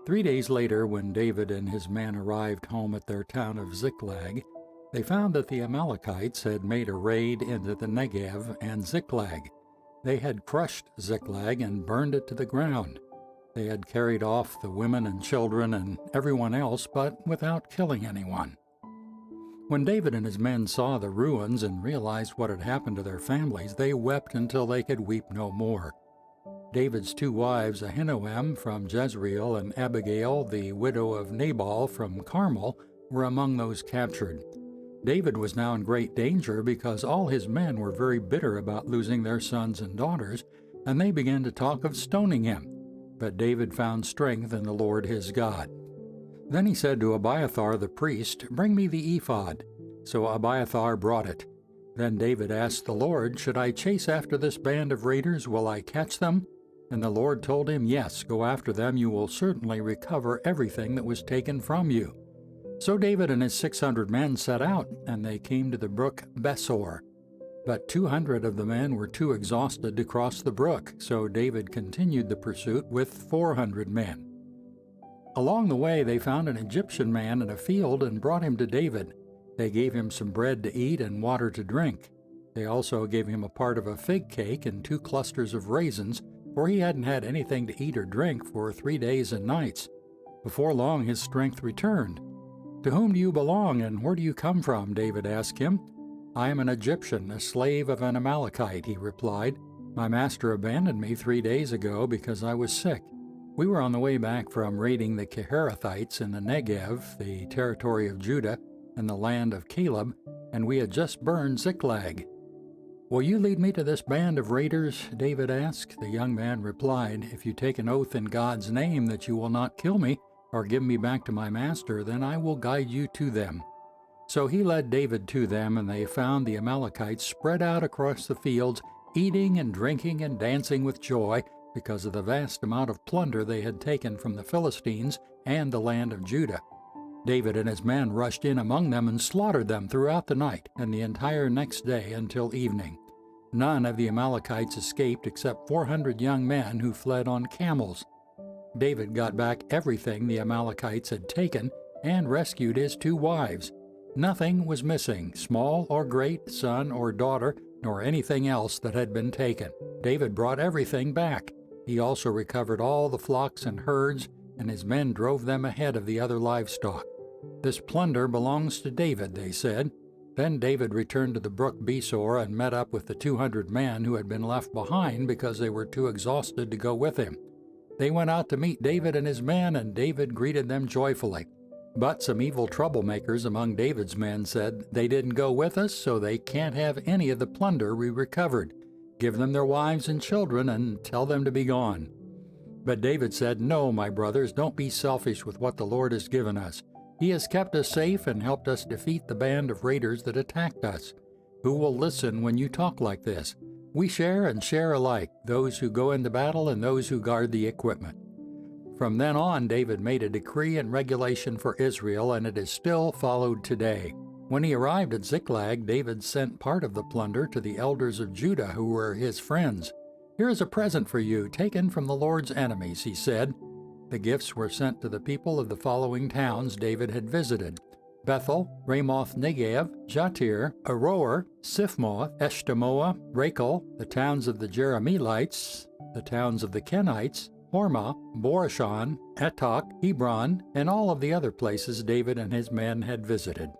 3 days later, when David and his men arrived home at their town of Ziklag, they found that the Amalekites had made a raid into the Negev and Ziklag. They had crushed Ziklag and burned it to the ground. They had carried off the women and children and everyone else, but without killing anyone. When David and his men saw the ruins and realized what had happened to their families, they wept until they could weep no more. David's two wives, Ahinoam from Jezreel and Abigail, the widow of Nabal from Carmel, were among those captured. David was now in great danger because all his men were very bitter about losing their sons and daughters, and they began to talk of stoning him. But David found strength in the Lord his God. Then he said to Abiathar the priest, "Bring me the ephod." So Abiathar brought it. Then David asked the Lord, "Should I chase after this band of raiders? Will I catch them?" And the Lord told him, "Yes, go after them. You will certainly recover everything that was taken from you." So David and his 600 men set out, and they came to the brook Besor. But 200 of the men were too exhausted to cross the brook, so David continued the pursuit with 400 men. Along the way they found an Egyptian man in a field and brought him to David. They gave him some bread to eat and water to drink. They also gave him a part of a fig cake and 2 clusters of raisins, for he hadn't had anything to eat or drink for 3 days and nights. Before long his strength returned. "To whom do you belong, and where do you come from?" David asked him. "I am an Egyptian, a slave of an Amalekite," he replied. "My master abandoned me 3 days ago because I was sick. We were on the way back from raiding the Keharathites in the Negev, the territory of Judah, and the land of Caleb, and we had just burned Ziklag." "Will you lead me to this band of raiders?" David asked. The young man replied, "If you take an oath in God's name that you will not kill me or give me back to my master, then I will guide you to them." So he led David to them, and they found the Amalekites spread out across the fields, eating and drinking and dancing with joy because of the vast amount of plunder they had taken from the Philistines and the land of Judah. David and his men rushed in among them and slaughtered them throughout the night and the entire next day until evening. None of the Amalekites escaped except 400 young men who fled on camels. David got back everything the Amalekites had taken and rescued his 2 wives. Nothing was missing, small or great, son or daughter, nor anything else that had been taken. David brought everything back. He also recovered all the flocks and herds, and his men drove them ahead of the other livestock. "This plunder belongs to David," they said. Then David returned to the brook Besor and met up with the 200 men who had been left behind because they were too exhausted to go with him. They went out to meet David and his men, and David greeted them joyfully. But some evil troublemakers among David's men said, "They didn't go with us, so they can't have any of the plunder we recovered. Give them their wives and children and tell them to be gone." But David said, "No, my brothers, don't be selfish with what the Lord has given us. He has kept us safe and helped us defeat the band of raiders that attacked us. Who will listen when you talk like this? We share and share alike, those who go into battle and those who guard the equipment." From then on, David made a decree and regulation for Israel, and it is still followed today. When he arrived at Ziklag, David sent part of the plunder to the elders of Judah who were his friends. "Here is a present for you, taken from the Lord's enemies," he said. The gifts were sent to the people of the following towns David had visited: Bethel, Ramoth Negev, Jatir, Aroer, Siphmoth, Eshtemoa, Rachel, the towns of the Jerahmeelites, the towns of the Kenites, Hormah, Borashan, Etok, Hebron, and all of the other places David and his men had visited.